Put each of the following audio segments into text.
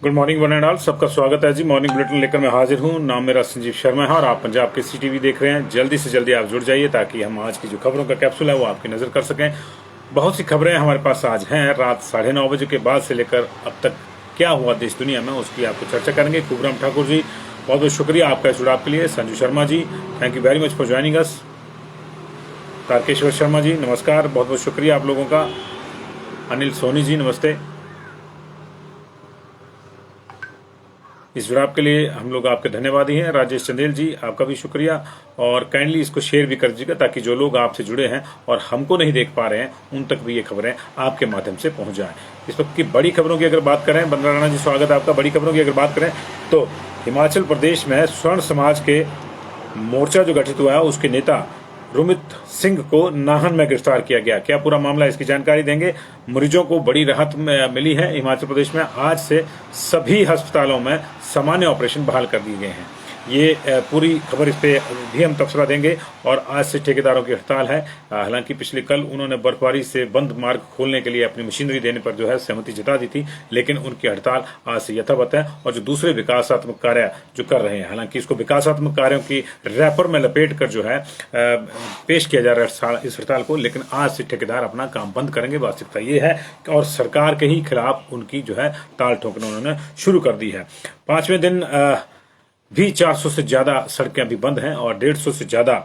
Good morning one and all, सबका स्वागत है जी। मॉर्निंग बुलेटिन लेकर मैं हाजिर हूं। नाम मेरा संजीव शर्मा है और आप पंजाब के CTV देख रहे हैं। जल्दी से जल्दी आप जुड़ जाइए ताकि हम आज की जो खबरों का कैप्सूल है वो आपकी नजर कर सकें। बहुत सी खबरें हमारे पास आज हैं। रात 9:30 बजे के बाद से लेकर अब तक क्या हुआ देश दुनिया में उसकी आपको चर्चा करेंगे। खूबराम ठाकुर जी, बहुत बहुत शुक्रिया आपका जुड़ाव के लिए। Sanju Sharma ji, thank you very much for joining us. Tarakeshwar Sharma ji नमस्कार, बहुत बहुत शुक्रिया आप लोगों का। अनिल सोनी जी नमस्ते। इस जुड़ाव के लिए हम लोग आपके धन्यवादी हैं। राजेश चंदेल जी आपका भी शुक्रिया और काइंडली इसको शेयर भी कर दीजिएगा ताकि जो लोग आपसे जुड़े हैं और हमको नहीं देख पा रहे हैं उन तक भी ये खबरें आपके माध्यम से पहुंच जाएं। इस वक्त की बड़ी खबरों की अगर बात करें, बंदरा राणा जी स्वागत है आपका। बड़ी खबरों की अगर बात करें तो हिमाचल प्रदेश में स्वर्ण समाज के मोर्चा जो गठित हुआ है उसके नेता रुमित सिंह को नाहन में गिरफ्तार किया गया। क्या पूरा मामला, इसकी जानकारी देंगे। मरीजों को बड़ी राहत मिली है हिमाचल प्रदेश में। आज से सभी अस्पतालों में सामान्य ऑपरेशन बहाल कर दिए गए हैं। ये पूरी खबर इस पे भी हम तबसरा देंगे। और आज से ठेकेदारों की हड़ताल है। हालांकि पिछले कल उन्होंने बर्फबारी से बंद मार्ग खोलने के लिए अपनी मशीनरी देने पर जो है सहमति जता दी थी, लेकिन उनकी हड़ताल आज से यथावत है। और जो दूसरे विकासात्मक कार्य जो कर रहे हैं, हालांकि इसको विकासात्मक कार्यों की रैपर में लपेट कर जो है पेश किया जा रहा है इस हड़ताल को, लेकिन आज से ठेकेदार अपना काम बंद करेंगे। वास्तविकता ये है और सरकार के ही खिलाफ उनकी जो है ताल ठोकना उन्होंने शुरू कर दी है। 5वें दिन भी 400 से ज्यादा सड़कें अभी बंद हैं और 150 से ज्यादा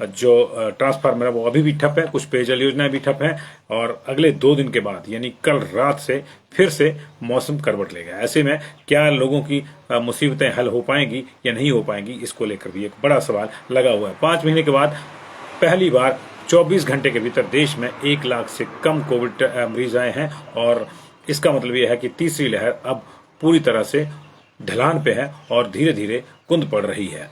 जो ट्रांसफार्मर है वो अभी भी ठप है। कुछ पेयजल योजनाएं भी ठप हैं और अगले 2 दिन के बाद यानी कल रात से फिर से मौसम करवट लेगा। ऐसे में क्या लोगों की मुसीबतें हल हो पाएंगी या नहीं हो पाएंगी, इसको लेकर भी एक बड़ा सवाल लगा हुआ है। 5 महीने के बाद पहली बार 24 घंटे के भीतर देश में 1 लाख से कम कोविड मरीज आए हैं और इसका मतलब यह है कि तीसरी लहर अब पूरी तरह से ढलान पे है और धीरे धीरे कुंद पड़ रही है।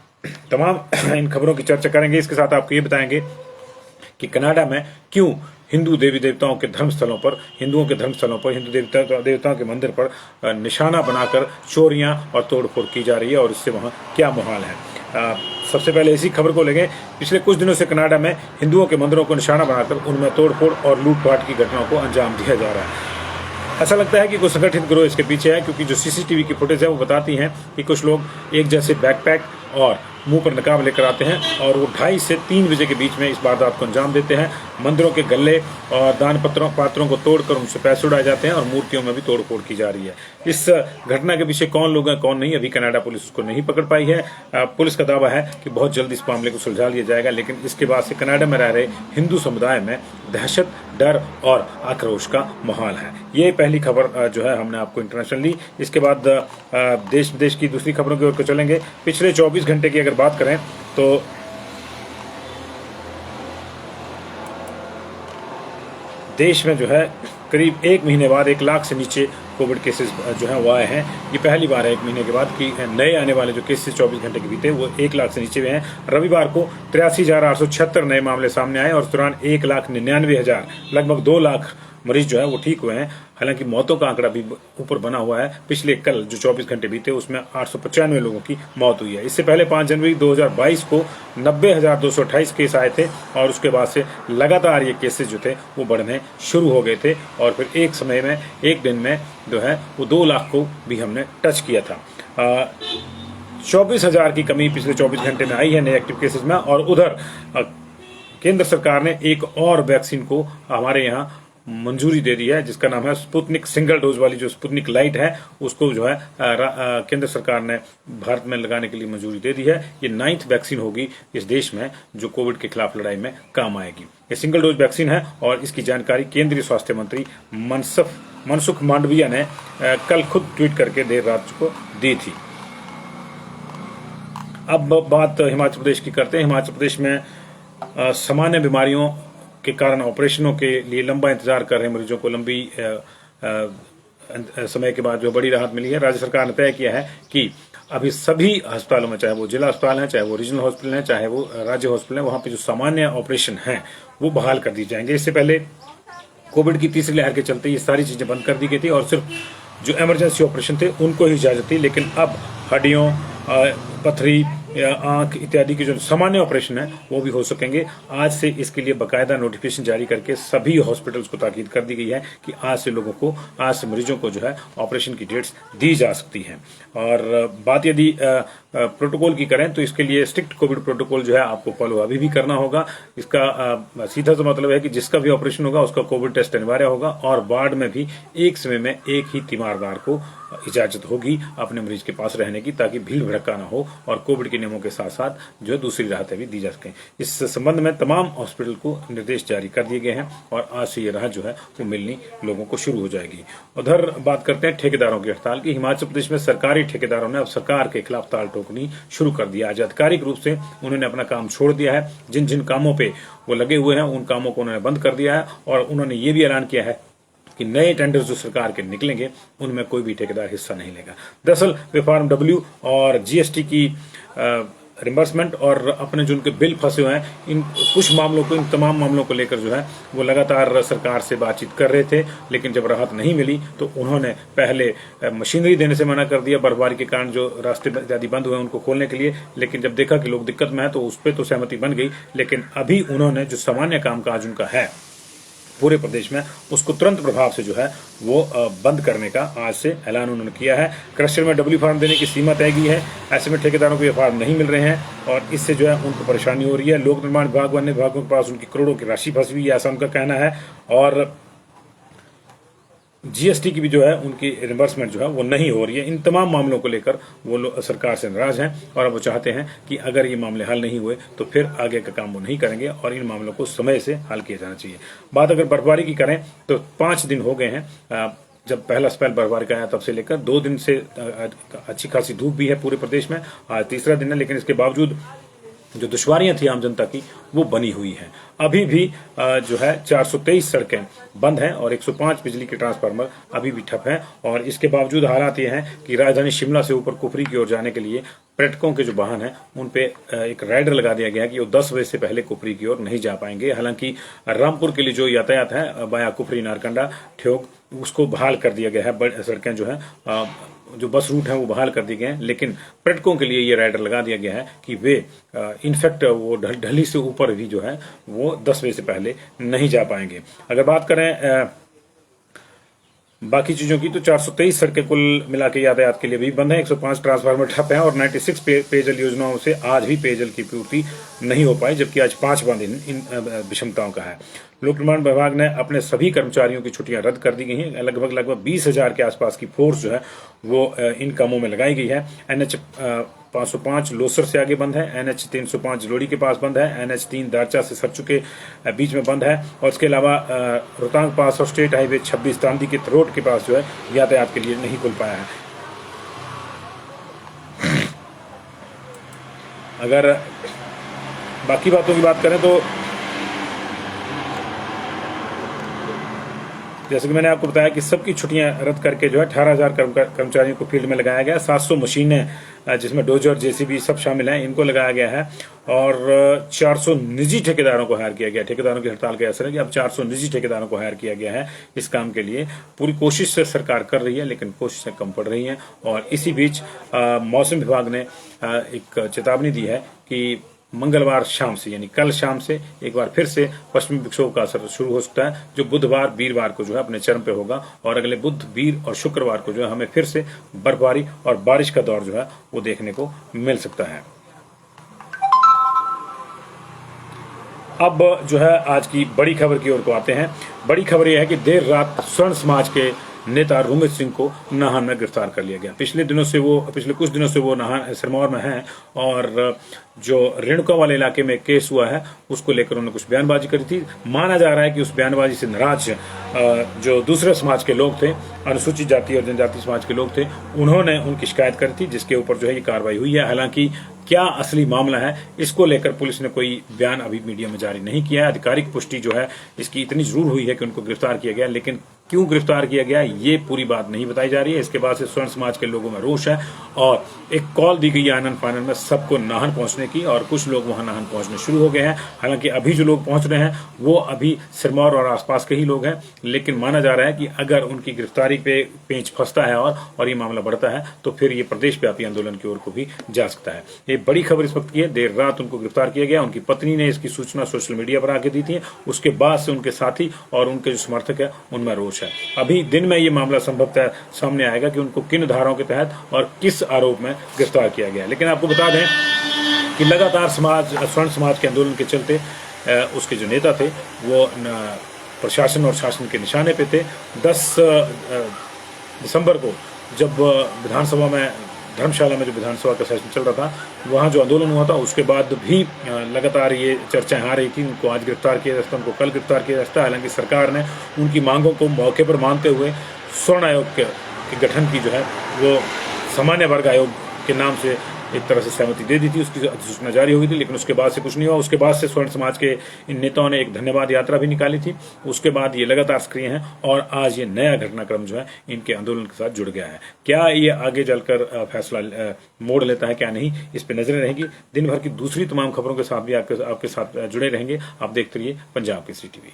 तमाम इन खबरों की चर्चा करेंगे। इसके साथ आपको ये बताएंगे कि कनाडा में क्यों हिंदू देवी देवताओं के धर्मस्थलों पर, हिंदुओं के धर्मस्थलों पर, हिंदू देवताओं के मंदिर पर निशाना बनाकर चोरियां और तोड़फोड़ की जा रही है और इससे वहां क्या माहौल है। सबसे पहले इसी खबर को लेंगे। पिछले कुछ दिनों से कनाडा में हिंदुओं के मंदिरों को निशाना बनाकर उनमें तोड़फोड़ और लूटपाट की घटनाओं को अंजाम दिया जा रहा है। ऐसा लगता है कि कोई संगठित गिरोह इसके पीछे है, क्योंकि जो CCTV की फुटेज है वो बताती हैं कि कुछ लोग एक जैसे बैकपैक और मुंह पर नकाब लेकर आते हैं और वो 2:30 से 3 बजे के बीच में इस वारदात को अंजाम देते हैं। मंदिरों के गल्ले और दान पात्रों को तोड़कर उनसे पैसे उड़ाए जाते हैं और मूर्तियों में भी तोड़फोड़ की जा रही है। इस घटना के पीछे कौन लोग हैं कौन नहीं, अभी कनाडा पुलिस उसको नहीं पकड़ पाई है। पुलिस का दावा है कि बहुत जल्द इस मामले को सुलझा लिया जाएगा, लेकिन इसके बाद से कनाडा में रह रहे हिंदू समुदाय में दहशत, डर और आक्रोश का माहौल है। ये पहली खबर जो है हमने आपको इंटरनेशनल दी। इसके बाद देश विदेश की दूसरी खबरों की ओर चलेंगे। पिछले 24 घंटे की अगर बात करें तो देश में जो है करीब 1 महीने बाद 1 लाख से नीचे कोविड केसेस जो है वो आए हैं। ये पहली बार है 1 महीने के बाद कि नए आने वाले जो केसेस 24 घंटे के बीते वो 1 लाख से नीचे हुए हैं। रविवार को 83,876 नए मामले सामने आए और इस दौरान 1,99,000 लगभग 2 लाख मरीज जो है वो ठीक हुए हैं। हालांकि मौतों का आंकड़ा भी ऊपर बना हुआ है। पिछले कल जो 24 घंटे बीते उसमें 895 लोगों की मौत हुई है। इससे पहले 5 जनवरी 2022 को 90,228 केस आए थे और उसके बाद से लगातार ये केसेस जो थे वो बढ़ने शुरू हो गए थे और फिर एक समय में एक दिन में जो है वो 2 लाख को भी हमने टच किया था। 24,000 की कमी पिछले 24 घंटे में आई है नए एक्टिव केसेस में। और उधर केंद्र सरकार ने एक और वैक्सीन को हमारे यहाँ मंजूरी दे दी है, जिसका नाम है स्पुतनिक सिंगल डोज वाली जो स्पुतनिक लाइट है, उसको जो है केंद्र सरकार ने भारत में लगाने के लिए मंजूरी दे दी है। ये 9th वैक्सीन होगी इस देश में जो कोविड के खिलाफ लड़ाई में काम आएगी। ये सिंगल डोज वैक्सीन है और इसकी जानकारी केंद्रीय स्वास्थ्य मंत्री मनसुख मांडविया ने कल खुद ट्वीट करके देर रात को दी थी। अब बात हिमाचल प्रदेश की करते हैं। हिमाचल प्रदेश में सामान्य बीमारियों के कारण ऑपरेशनों के लिए लंबा इंतजार कर रहे मरीजों को लंबी समय के बाद जो बड़ी राहत मिली है। राज्य सरकार ने तय किया है कि अभी सभी अस्पतालों में, चाहे वो जिला अस्पताल है, चाहे वो रीजनल हॉस्पिटल है, चाहे वो राज्य हॉस्पिटल है, वहां पे जो सामान्य ऑपरेशन हैं वो बहाल कर दिए जाएंगे। इससे पहले कोविड की तीसरी लहर के चलते ये सारी चीजें बंद कर दी गई थी और सिर्फ जो इमरजेंसी ऑपरेशन थे उनको ही इजाजत थी, लेकिन अब हड्डियों, पथरी या आंख इत्यादि के जो सामान्य ऑपरेशन है वो भी हो सकेंगे। आज से इसके लिए बाकायदा नोटिफिकेशन जारी करके सभी हॉस्पिटल्स को ताकीद कर दी गई है कि आज से मरीजों को जो है ऑपरेशन की डेट्स दी जा सकती हैं। और बात यदि प्रोटोकॉल की करें तो इसके लिए स्ट्रिक्ट कोविड प्रोटोकॉल जो है आपको फॉलो अभी भी करना होगा। इसका सीधा सा मतलब है कि जिसका भी ऑपरेशन होगा उसका कोविड टेस्ट अनिवार्य होगा, और वार्ड में भी एक समय में एक ही तीमारदार को इजाजत होगी अपने मरीज के पास रहने की, ताकि भीड़ भड़का ना हो और कोविड के नियमों के साथ साथ जो दूसरी राहतें भी दी जा सकें। इस संबंध में तमाम हॉस्पिटल को निर्देश जारी कर दिए गए हैं और आज से ये राहत जो है वो मिलनी लोगों को शुरू हो जाएगी। उधर बात करते हैं ठेकेदारों की हड़ताल की। हिमाचल प्रदेश में सरकारी ठेकेदारों ने अब सरकार के खिलाफ ताल ठोकनी शुरू कर दिया। आज आधिकारिक रूप से उन्होंने अपना काम छोड़ दिया है। जिन जिन कामों पे वो लगे हुए हैं उन कामों को उन्होंने बंद कर दिया है, और उन्होंने ये भी ऐलान किया है कि नए टेंडर्स जो सरकार के निकलेंगे उनमें कोई भी ठेकेदार हिस्सा नहीं लेगा। दरअसल वे फार्म डब्ल्यू और जीएसटी की रिम्बर्समेंट और अपने जो उनके बिल फंसे हुए हैं, इन तमाम मामलों को लेकर जो है वो लगातार सरकार से बातचीत कर रहे थे, लेकिन जब राहत नहीं मिली तो उन्होंने पहले मशीनरी देने से मना कर दिया, बर्फबारी के कारण जो रास्ते इत्यादि बंद हुए उनको खोलने के लिए। लेकिन जब देखा कि लोग दिक्कत में है तो उस पर तो सहमति बन गई, लेकिन अभी उन्होंने जो सामान्य कामकाज उनका है पूरे प्रदेश में उसको तुरंत प्रभाव से जो है वो बंद करने का आज से ऐलान उन्होंने किया है। क्रशर में डब्ल्यू फार्म देने की सीमा तय की है। ऐसे में ठेकेदारों को ये फार्म नहीं मिल रहे हैं और इससे जो है उनको परेशानी हो रही है। लोक निर्माण विभाग व अन्य विभागों के पास उनकी करोड़ों की राशि फंसी हुई है, ऐसा उनका कहना है। और जीएसटी की भी जो है उनकी रिम्बर्समेंट जो है वो नहीं हो रही है। इन तमाम मामलों को लेकर वो सरकार से नाराज हैं और अब वो चाहते हैं कि अगर ये मामले हल नहीं हुए तो फिर आगे का काम वो नहीं करेंगे और इन मामलों को समय से हल किया जाना चाहिए। बात अगर बर्फबारी की करें तो 5 दिन हो गए हैं जब पहला स्पेल बर्फबारी का आया, तब से लेकर 2 दिन से अच्छी खासी धूप भी है पूरे प्रदेश में। आज तीसरा दिन है, लेकिन इसके बावजूद जो दुश्वारियां थी आम जनता की वो बनी हुई हैं। अभी भी जो है 423 सड़कें बंद हैं और 105 बिजली के ट्रांसफार्मर अभी भी ठप हैं। और इसके बावजूद हालात ये हैं कि राजधानी शिमला से ऊपर कुफरी की ओर जाने के लिए पर्यटकों के जो वाहन हैं उन पे एक राइडर लगा दिया गया है कि वो 10 बजे से पहले कुफरी की ओर नहीं जा पाएंगे। हालांकि रामपुर के लिए जो यातायात है बाया कुफरी नारकंडा ठ्योक उसको बहाल कर दिया गया है। सड़कें जो है जो बस रूट है वो बहाल कर दिए गए हैं, लेकिन पर्यटकों के लिए ये राइडर लगा दिया गया है कि वे इनफैक्ट वो ढली से ऊपर भी जो है वो 10 बजे से पहले नहीं जा पाएंगे। अगर बात करें बाकी चीजों की तो 423 सड़कें कुल मिला के यातायात के लिए भी बंद है। 105 ट्रांसफार्मर ठप हैं और 96 पेयजल योजनाओं से आज भी पेयजल की पूर्ति नहीं हो पाई, जबकि आज 5वां दिन इन विषमताओं का है। लोक निर्माण विभाग ने अपने सभी कर्मचारियों की छुट्टियां रद्द कर दी गई हैं। लगभग 20,000 के आसपास की फोर्स जो है वो इन कामों में लगाई गई है। NH 505 लोसर से आगे बंद है, NH 305 जलोड़ी के पास बंद है, NH 3 दारचा से सरचू के बीच में बंद है, और इसके अलावा रोहतांग पास और स्टेट हाईवे 26 तांदी के थरोट के पास जो है यातायात के लिए नहीं खुल पाया है। अगर बाकी बातों की बात करें तो जैसे कि मैंने आपको बताया कि सबकी छुट्टियां रद्द करके जो है 18,000 कर्मचारियों को फील्ड में लगाया गया। 700 मशीनें जिसमें डोजर जेसीबी सब शामिल हैं इनको लगाया गया है, और 400 निजी ठेकेदारों को हायर किया गया। ठेकेदारों की हड़ताल का असर है कि अब 400 निजी ठेकेदारों को हायर किया गया है इस काम के लिए। पूरी कोशिश से सरकार कर रही है, लेकिन कोशिशें कम पड़ रही हैं। और इसी बीच मौसम विभाग ने एक चेतावनी दी है कि मंगलवार शाम से यानी कल शाम से एक बार फिर से पश्चिमी विक्षोभ का असर शुरू हो सकता है, जो बुधवार वीरवार को जो है अपने चरम पे होगा। और अगले बुध वीर और शुक्रवार को जो है हमें फिर से बर्फबारी और बारिश का दौर जो है वो देखने को मिल सकता है। अब जो है आज की बड़ी खबर की ओर को आते हैं। बड़ी खबर यह है कि देर रात स्वर्ण समाज के नेता रोमित सिंह को नाहन में गिरफ्तार कर लिया गया। पिछले कुछ दिनों से वो नाहन सिरमौर में हैं, और जो रेणुका वाले इलाके में केस हुआ है उसको लेकर उन्होंने कुछ बयानबाजी करी थी। माना जा रहा है कि उस बयानबाजी से नाराज जो दूसरे समाज के लोग थे, अनुसूचित जाति और जनजाति समाज के लोग थे, उन्होंने उनकी शिकायत करी थी, जिसके ऊपर जो है ये कार्रवाई हुई है। हालांकि क्या असली मामला है इसको लेकर पुलिस ने कोई बयान अभी मीडिया में जारी नहीं किया है। आधिकारिक पुष्टि जो है इसकी इतनी जरूर हुई है कि उनको गिरफ्तार किया गया, लेकिन क्यों गिरफ्तार किया गया ये पूरी बात नहीं बताई जा रही है। इसके बाद से स्वर्ण समाज के लोगों में रोष है और एक कॉल दी गई है आनंद फानंद में सबको नाहन पहुंचने की, और कुछ लोग वहां नाहन पहुंचने शुरू हो गए हैं। हालांकि अभी जो लोग पहुंच रहे हैं वो अभी सिरमौर और आसपास के ही लोग हैं, लेकिन माना जा रहा है कि अगर उनकी गिरफ्तारी पे पेंच फंसता है और ये मामला बढ़ता है तो फिर ये प्रदेश व्यापी आंदोलन की ओर को भी जा सकता है। ये बड़ी खबर इस वक्त की है। देर रात उनको गिरफ्तार किया गया, उनकी पत्नी ने इसकी सूचना सोशल मीडिया पर आके दी थी। उसके बाद से उनके साथी और उनके जो समर्थक है उनमें रोष है। अभी दिन में ये मामला संभवतः सामने आएगा कि उनको किन धाराओं के तहत और किस आरोप में गिरफ्तार किया गया। लेकिन आपको बता दें कि लगातार स्वर्ण समाज के आंदोलन के चलते उसके जो नेता थे वो प्रशासन और शासन के निशाने पे थे। 10 दिसंबर को जब विधानसभा में धर्मशाला में जो विधानसभा का सेशन चल रहा था वहां जो आंदोलन हुआ था उसके बाद भी लगातार ये चर्चाएं आ रही थी। उनको आज गिरफ्तार किया जा सकता है, उनको कल गिरफ्तार किया जा सकता है। हालांकि सरकार ने उनकी मांगों को मौके पर मानते हुए स्वर्ण आयोग के गठन की जो है वो सामान्य वर्ग आयोग के नाम से एक तरह से सहमति दे दी थी, उसकी अधिसूचना जारी हो गई थी। लेकिन उसके बाद से कुछ नहीं हुआ। उसके बाद से स्वर्ण समाज के इन नेताओं ने एक धन्यवाद यात्रा भी निकाली थी। उसके बाद ये लगातार सक्रिय हैं और आज ये नया घटनाक्रम जो है इनके आंदोलन के साथ जुड़ गया है। क्या ये आगे चलकर फैसला मोड़ लेता है क्या नहीं, इस पर नजरें रहेंगी। दिन भर की दूसरी तमाम खबरों के साथ भी आपके साथ जुड़े रहेंगे। आप देखते रहिए पंजाब केसरी टीवी।